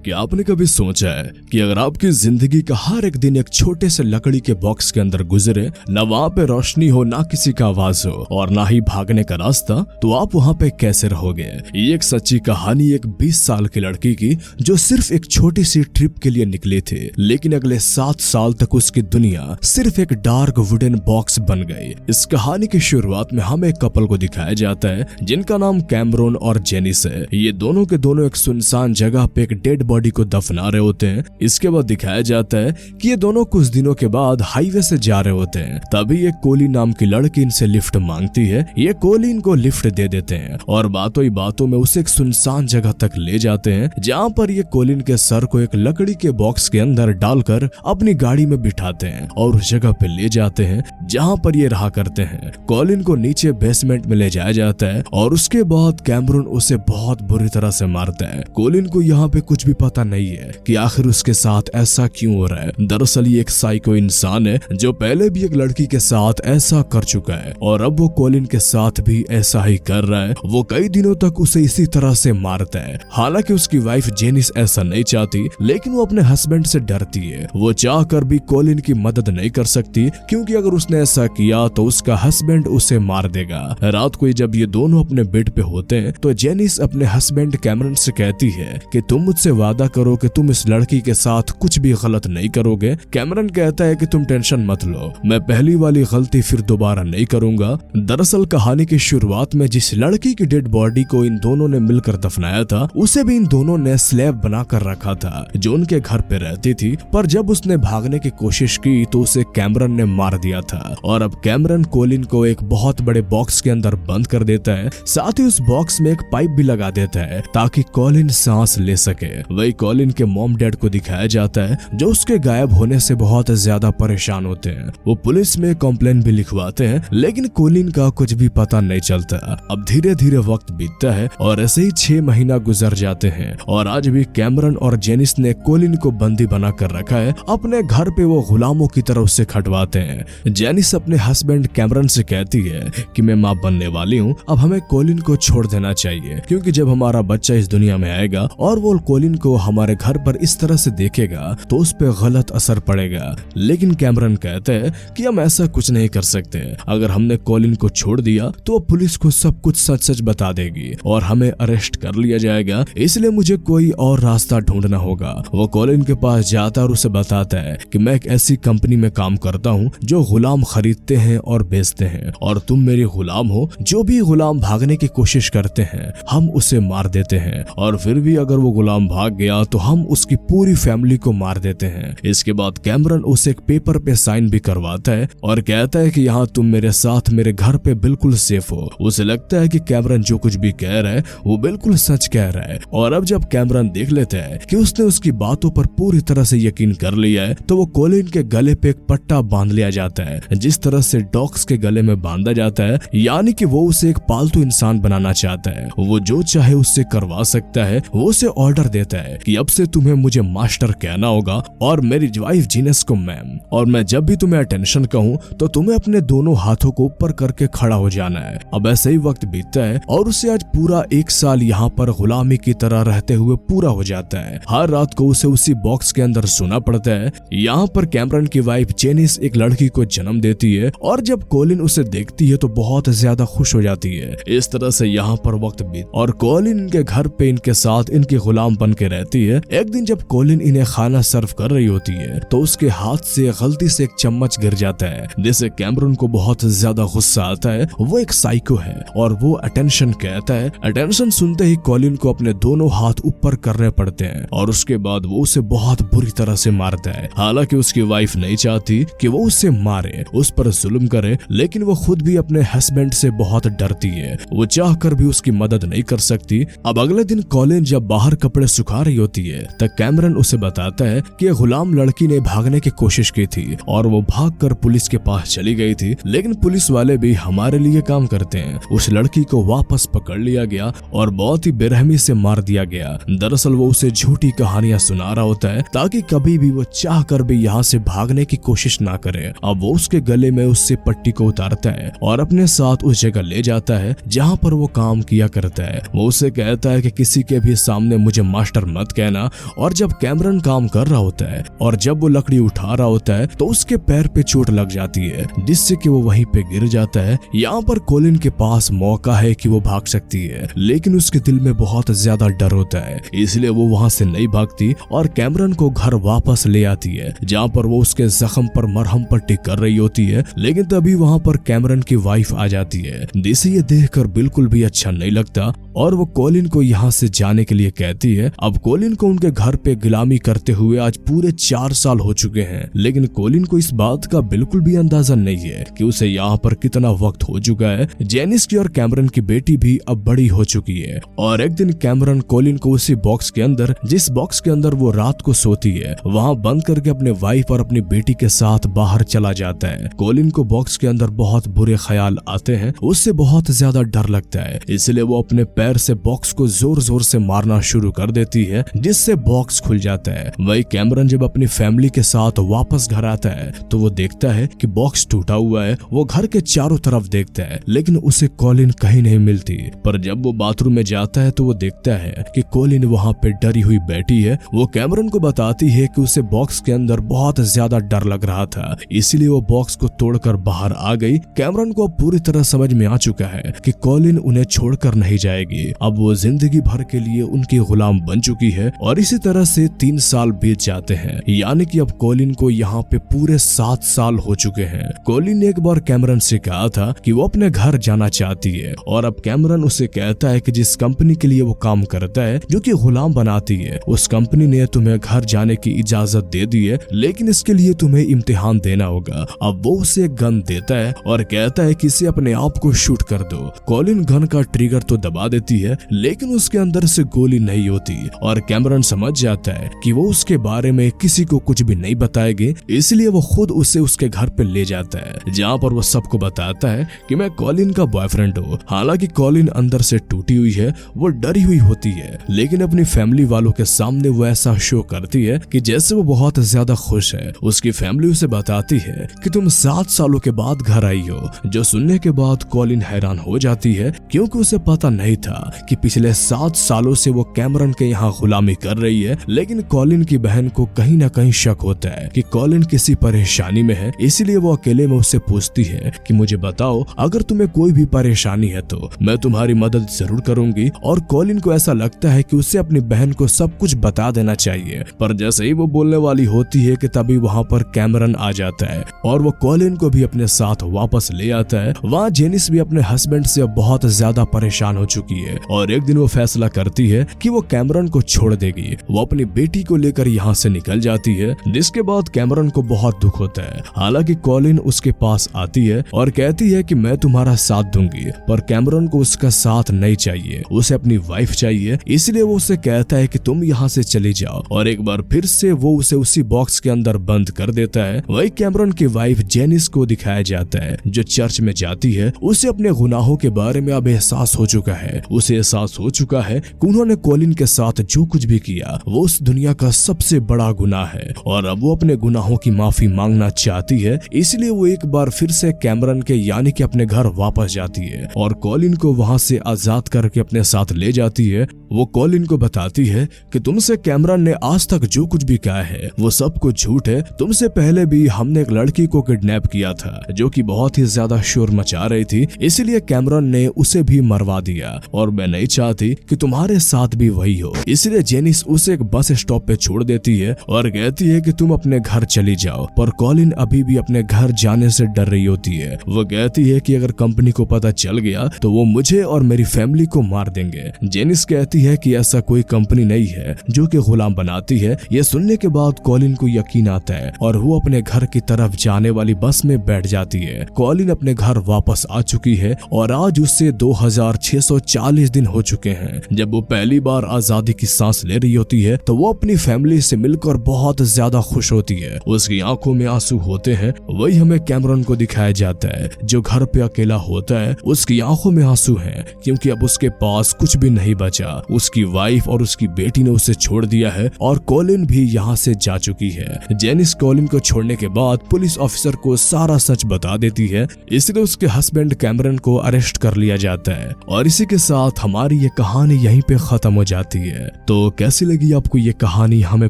क्या आपने कभी सोचा है कि अगर आपकी जिंदगी का हर एक दिन एक छोटे से लकड़ी के बॉक्स के अंदर गुजरे, न वहाँ पे रोशनी हो, ना किसी का आवाज हो और ना ही भागने का रास्ता, तो आप वहाँ पे कैसे रहोगे? ये एक सच्ची कहानी एक 20 साल की लड़की की, जो सिर्फ एक छोटी सी ट्रिप के लिए निकली थी, लेकिन अगले 7 साल तक उसकी दुनिया सिर्फ एक डार्क वुडन बॉक्स बन गई। इस कहानी की शुरुआत में हमें एक कपल को दिखाया जाता है जिनका नाम कैमरून और जेनिस है। ये दोनों के दोनों एक सुनसान जगह पे एक डेड बॉडी को दफना रहे होते हैं। इसके बाद दिखाया जाता है कि ये दोनों कुछ दिनों के बाद हाईवे से जा रहे होते हैं। तभी एक कोली नाम की लड़की इनसे लिफ्ट मांगती है। ये कोली इनको लिफ्ट दे देते हैं और बातों ही बातों में उसे एक सुनसान जगह तक ले जाते हैं, जहाँ पर ये कोलिन के सर को एक लकड़ी के बॉक्स के अंदर डालकर अपनी गाड़ी में बिठाते हैं और उस जगह पे ले जाते हैं जहाँ पर ये रहा करते हैं। कोलिन को नीचे बेसमेंट में ले जाया जाता है और उसके बाद कैमरून उसे बहुत बुरी तरह से मारता है। कोलिन को यहाँ पे कुछ भी पता नहीं है कि आखिर उसके साथ ऐसा क्यों हो रहा है। दरअसल ये एक साइको इंसान है जो पहले भी एक लड़की के साथ ऐसा कर चुका है और अब वो कोलिन के साथ भी ऐसा ही कर रहा है। वो कई दिनों तक उसे इसी तरह से मारता है। हालांकि उसकी वाइफ जेनिस ऐसा नहीं चाहती, लेकिन वो अपने हस्बैंड से डरती है। वो चाह कर भी कोलिन की मदद नहीं कर सकती, क्योंकि अगर उसने ऐसा किया तो उसका हस्बैंड उसे मार देगा। रात को जब ये दोनों अपने बेड पे होते हैं तो जेनिस अपने हस्बैंड कैमरून से कहती है कि तुम मुझसे वादा करो कि तुम इस लड़की के साथ कुछ भी गलत नहीं करोगे। कैमरून कहता है कि तुम टेंशन मत लो, मैं पहली वाली गलती फिर दोबारा नहीं करूंगा। दरअसल कहानी की शुरुआत में जिस लड़की की डेड बॉडी को इन दोनों ने मिलकर दफनाया था, उसे भी इन दोनों ने स्लैब बना कर रखा था जो उनके घर पे रहती थी। पर जब उसने भागने की कोशिश की तो उसे कैमरून ने मार दिया था और अब कैमरून कोलिन को एक बहुत बड़े बॉक्स के अंदर बंद कर देता है। साथ ही उस बॉक्स में एक पाइप भी लगा देता है ताकि कोलिन सांस ले सके। वही कोलिन के मॉम डैड को दिखाया जाता है जो उसके गायब होने से बहुत ज्यादा परेशान होते हैं। वो पुलिस में कंप्लेन भी लिखवाते हैं, लेकिन कोलिन का कुछ भी पता नहीं चलता। अब धीरे धीरे वक्त बीतता है और ऐसे ही 6 महीना गुजर जाते हैं और आज भी कैमरून और जेनिस ने कोलिन को बंदी बना कर रखा है। अपने घर पे वो गुलामों की तरह उससे खटवाते हैं। जेनिस अपने हस्बैंड कैमरून से कहती है कि मैं माँ बनने वाली हूँ, अब हमें कोलिन को छोड़ देना चाहिए, क्योंकि जब हमारा बच्चा इस दुनिया में आएगा और वो कोलिन को हमारे घर पर इस तरह से देखेगा तो उस पे गलत असर पड़ेगा। लेकिन कैमरून कहते हैं कि हम ऐसा कुछ नहीं कर सकते। अगर हमने कोलिन को छोड़ दिया तो पुलिस को सब कुछ सच सच बता देगी और हमें अरेस्ट कर लिया जाएगा, इसलिए मुझे कोई और रास्ता ढूंढना होगा। वो कोलिन के पास जाता है और उसे बताता है कि मैं एक ऐसी कंपनी में काम करता हूँ जो गुलाम खरीदते हैं और बेचते हैं, और तुम मेरे गुलाम हो। जो भी गुलाम भागने की कोशिश करते हैं हम उसे मार देते हैं, और फिर भी अगर वो गुलाम भाग गया तो हम उसकी पूरी फैमिली को मार देते हैं। इसके बाद कैमरून उसे एक पेपर पे साइन भी करवाता है और कहता है कि यहाँ तुम मेरे साथ मेरे घर पे बिल्कुल सेफ हो। उसे लगता है कि कैमरून जो कुछ भी कह रहा है वो बिल्कुल सच कह रहा है। और अब जब कैमरून देख लेता है कि उसने उसकी बातों पर पूरी तरह से यकीन कर लिया है, तो वो कोलिन के गले पे एक पट्टा बांध लिया जाता है, जिस तरह से डॉग्स के गले में बांधा जाता है। यानी कि वो उसे एक पालतू इंसान बनाना चाहता है। वो जो चाहे उससे करवा सकता है। वो उसे ऑर्डर देता है कि अब से तुम्हें मुझे मास्टर कहना होगा और मेरी वाइफ जीनस को मैम, और मैं जब भी तुम्हें अटेंशन कहूँ तो तुम्हें अपने दोनों हाथों को ऊपर करके खड़ा हो जाना है। अब ऐसे ही वक्त बीतता है और उसे आज पूरा 1 साल यहाँ पर गुलामी की तरह रहते हुए पूरा हो जाता है। हर रात को उसे उसी बॉक्स के अंदर सोना पड़ता है। यहाँ पर कैमरून की वाइफ जेनिस एक लड़की को जन्म देती है और जब कोलिन उसे देखती है तो बहुत ज्यादा खुश हो जाती है। इस तरह से यहाँ पर वक्त बीत और कोलिन इनके घर पे इनके साथ इनकी गुलाम बन के रहती है। एक दिन जब कोलिन इन्हें खाना सर्व कर रही होती है तो उसके हाथ से गलती से एक चम्मच गिर जाता है, जिससे कैमरून को बहुत ज्यादा गुस्सा आता है। वो एक साइको है और वो अटेंशन कहता है। अटेंशन सुनते ही कोलिन को अपने दोनों हाथ ऊपर करने पड़ते हैं और उसके बाद वो उसे बहुत बुरी तरह से मारता है। हालांकि उसकी वाइफ नहीं चाहती कि वो उसे मारे, उस पर जुल्म करे, लेकिन वो खुद भी अपने हस्बैंड से बहुत डरती है। वो चाह कर भी उसकी मदद नहीं कर सकती। अब अगले दिन कोलिन जब बाहर कपड़े सुखा रही होती है तब कैमरून उसे बताता है कि गुलाम लड़की ने भागने की कोशिश की थी और वो भागकर पुलिस के पास चली गई थी, लेकिन पुलिस वाले भी हमारे लिए काम करते हैं। उस लड़की को वापस पकड़ लिया गया और बहुत ही बेरहमी से मार दिया गया। दरअसल वो उसे झूठी कहानियां सुना रहा होता है ताकि कभी भी वो चाह कर भी यहाँ से भागने की कोशिश ना करे। अब वो उसके गले में उससे पट्टी को उतारता है और अपने साथ उस जगह ले जाता है जहाँ पर वो काम किया करता है। वो उसे कहता है कि किसी के भी सामने मुझे मास्टर मत कहना। और जब कैमरन काम कर रहा होता है और जब वो लकड़ी उठा रहा होता है तो उसके पैर पे चोट लग जाती है, जिससे कि वो वहीं पे गिर जाता है। यहाँ पर कॉलिन के पास मौका है कि वो भाग सकती है, लेकिन उसके दिल में बहुत ज्यादा डर होता है, इसलिए वो वहाँ से नहीं भागती और कैमरन को घर वापस ले आती है, जहाँ पर वो उसके जख्म पर मरहम पट्टी कर रही होती है। लेकिन तभी वहाँ पर कैमरन की वाइफ आ जाती है, जिसे ये देखकर बिल्कुल भी अच्छा नहीं लगता और वो कॉलिन को यहाँ से जाने के लिए कहती है। अब कॉलिन को उनके घर पे गुलामी करते हुए आज पूरे 4 साल हो चुके हैं, लेकिन कॉलिन को इस बात का बिल्कुल भी अंदाजा नहीं है कि उसे यहाँ पर कितना वक्त हो चुका है। जेनिस की और कैमरन की बेटी भी अब बड़ी हो चुकी है और एक दिन कैमरन कॉलिन को उसी बॉक्स के अंदर, जिस बॉक्स के अंदर वो रात को सोती है, वहाँ बंद करके अपने वाइफ और अपनी बेटी के साथ बाहर चला जाता है। कॉलिन को बॉक्स के अंदर बहुत बुरे ख्याल आते हैं, उससे बहुत ज्यादा डर लगता है, इसलिए वो अपने पैर से बॉक्स को जोर जोर से मारना शुरू कर देती है, जिससे बॉक्स खुल जाता है। वही कैमरन जब अपनी फैमिली के साथ वापस घर आता है तो वो देखता है कि बॉक्स टूटा हुआ है। वो घर के चारों तरफ देखता है, लेकिन उसे कॉलिन कहीं नहीं मिलती। पर जब वो बाथरूम में जाता है तो वो देखता है कि कॉलिन वहाँ पे डरी हुई बैठी है। वो कैमरन को बताती है कि उसे बॉक्स के अंदर बहुत ज्यादा डर लग रहा था, इसीलिए वो बॉक्स को तोड़कर बाहर आ गई। कैमरन को पूरी तरह समझ में आ चुका है कि कॉलिन उन्हें छोड़कर नहीं जाएगी। अब वो जिंदगी भर के लिए उनकी गुलाम बन चुकी है और इसी तरह से 3 साल बीत जाते हैं, यानी कि अब कॉलिन को यहाँ पे पूरे 7 साल हो चुके हैं। कॉलिन ने एक बार कैमरन से कहा था कि वो अपने घर जाना चाहती है और अब कैमरन उसे कहता है कि जिस कंपनी के लिए वो काम करता है, जो कि गुलाम बनाती है, उस कंपनी ने तुम्हें घर जाने की इजाजत दे दी है, लेकिन इसके लिए तुम्हें इम्तिहान देना होगा। अब वो उसे एक गन देता है और कहता है कि इसे अपने आप को शूट कर दो। कॉलिन गन का ट्रिगर तो दबा देती है, लेकिन उसके अंदर से गोली नहीं होती और कैमरन समझ जाता है कि वो उसके बारे में किसी को कुछ भी नहीं बताएंगे, इसलिए वो खुद उसे उसके घर पे ले जाता है, जहाँ पर वो सबको बताता है कि मैं कॉलिन का बॉयफ्रेंड हूँ। हालांकि कॉलिन अंदर से टूटी हुई है, वो डरी हुई होती है, लेकिन अपनी फैमिली वालों के सामने वो ऐसा शो करती है कि जैसे वो बहुत ज्यादा खुश है। उसकी फैमिली उसे बताती है कि तुम 7 सालों के बाद घर आई हो, जो सुनने के बाद कॉलिन हैरान हो जाती है, क्योंकि उसे पता नहीं था कि पिछले 7 सालों से वो कैमरन के यहाँ गुलामी कर रही है। लेकिन कॉलिन की बहन को कहीं ना कहीं शक होता है कि कॉलिन किसी परेशानी में है, इसीलिए वो अकेले में उससे पूछती है कि मुझे बताओ, अगर तुम्हें कोई भी परेशानी है तो मैं तुम्हारी मदद जरूर करूंगी। और कॉलिन को ऐसा लगता है कि उसे अपनी बहन को सब कुछ बता देना चाहिए, पर जैसे ही वो बोलने वाली होती है कि तभी वहाँ पर कैमरन आ जाता है और वो कॉलिन को भी अपने साथ वापस ले आता है। वहाँ जेनिस भी अपने हस्बैंड से बहुत ज्यादा परेशान हो चुकी है और एक दिन वो फैसला करती है कि वो कैमरन को छोड़ देगी। वो अपनी बेटी को लेकर यहाँ से निकल जाती है, जिसके बाद कैमरन को बहुत दुख होता है। हालांकि कॉलिन उसके पास आती है और कहती है कि मैं तुम्हारा साथ दूंगी, पर कैमरन को उसका साथ नहीं चाहिए, उसे अपनी वाइफ चाहिए, इसलिए वो उसे कहता है कि तुम यहाँ से चली जाओ और एक बार फिर से वो उसे उसी बॉक्स के अंदर बंद कर देता है। वही कैमरन की वाइफ जेनिस को दिखाया जाता है, जो चर्च में जाती है। उसे अपने गुनाहों के बारे में अब एहसास हो चुका है, उसे एहसास हो चुका है कि उन्होंने कॉलिन के साथ जो कुछ भी किया वो उस दुनिया का सबसे बड़ा गुनाह है और अब वो अपने गुनाहों की माफी मांगना चाहती है। इसलिए वो एक बार फिर से कैमरन के यानी कि अपने घर वापस जाती है और कॉलिन को वहाँ से आजाद करके अपने साथ ले जाती है। वो कॉलिन को बताती है कि तुमसे कैमरन ने आज तक जो कुछ भी कहा है वो सब कुछ झूठ है। तुमसे पहले भी हमने एक लड़की को किडनैप किया था जो कि बहुत ही ज्यादा शोर मचा रही थी, इसलिए कैमरन ने उसे भी मरवा दिया और मैं नहीं चाहती कि तुम्हारे साथ भी वही हो। इसलिए जेनिस उसे एक बस स्टॉप पे छोड़ देती है और कहती है कि तुम अपने घर चली जाओ, पर कॉलिन अभी भी अपने घर जाने से डर रही होती है। वो कहती है कि अगर कंपनी को पता चल गया तो वो मुझे और मेरी फैमिली को मार देंगे। जेनिस कहती है कि ऐसा कोई कंपनी नहीं है जो कि गुलाम बनाती है। ये सुनने के बाद कॉलिन को यकीन आता है और वो अपने घर की तरफ जाने वाली बस में बैठ जाती है। कॉलिन अपने घर वापस आ चुकी है और आज उससे 2640 दिन हो चुके हैं। जब वो पहली बार आजादी की सांस ले रही होती है तो वो अपनी फैमिली से मिलकर बहुत ज्यादा खुश होती है। उसकी आंखों में आंसू होते हैं। वही हमें कैमरन को दिखाया जाता है जो घर पे अकेला होता है। उसकी आंखों में आंसू हैं क्योंकि अब उसके पास कुछ भी नहीं बचा। उसकी वाइफ और उसकी बेटी ने उसे छोड़ दिया है और कॉलिन भी यहाँ से जा चुकी है। जेनिस कॉलिन को छोड़ने के बाद पुलिस ऑफिसर को सारा सच बता देती है, इसलिए उसके हस्बैंड कैमरन को अरेस्ट कर लिया जाता है और इसी के साथ हमारी ये कहानी यहीं पे खत्म हो जाती है। तो कैसी लगी आपको ये कहानी हमें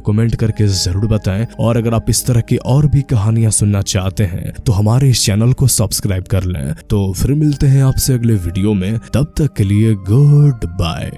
कमेंट करके जरूर बताएं, और अगर आप इस तरह की और भी कहानियां सुनना चाहते हैं तो हमारे इस चैनल को सब्सक्राइब कर लें। तो फिर मिलते हैं आपसे अगले वीडियो में, तब तक के लिए गुड बाय।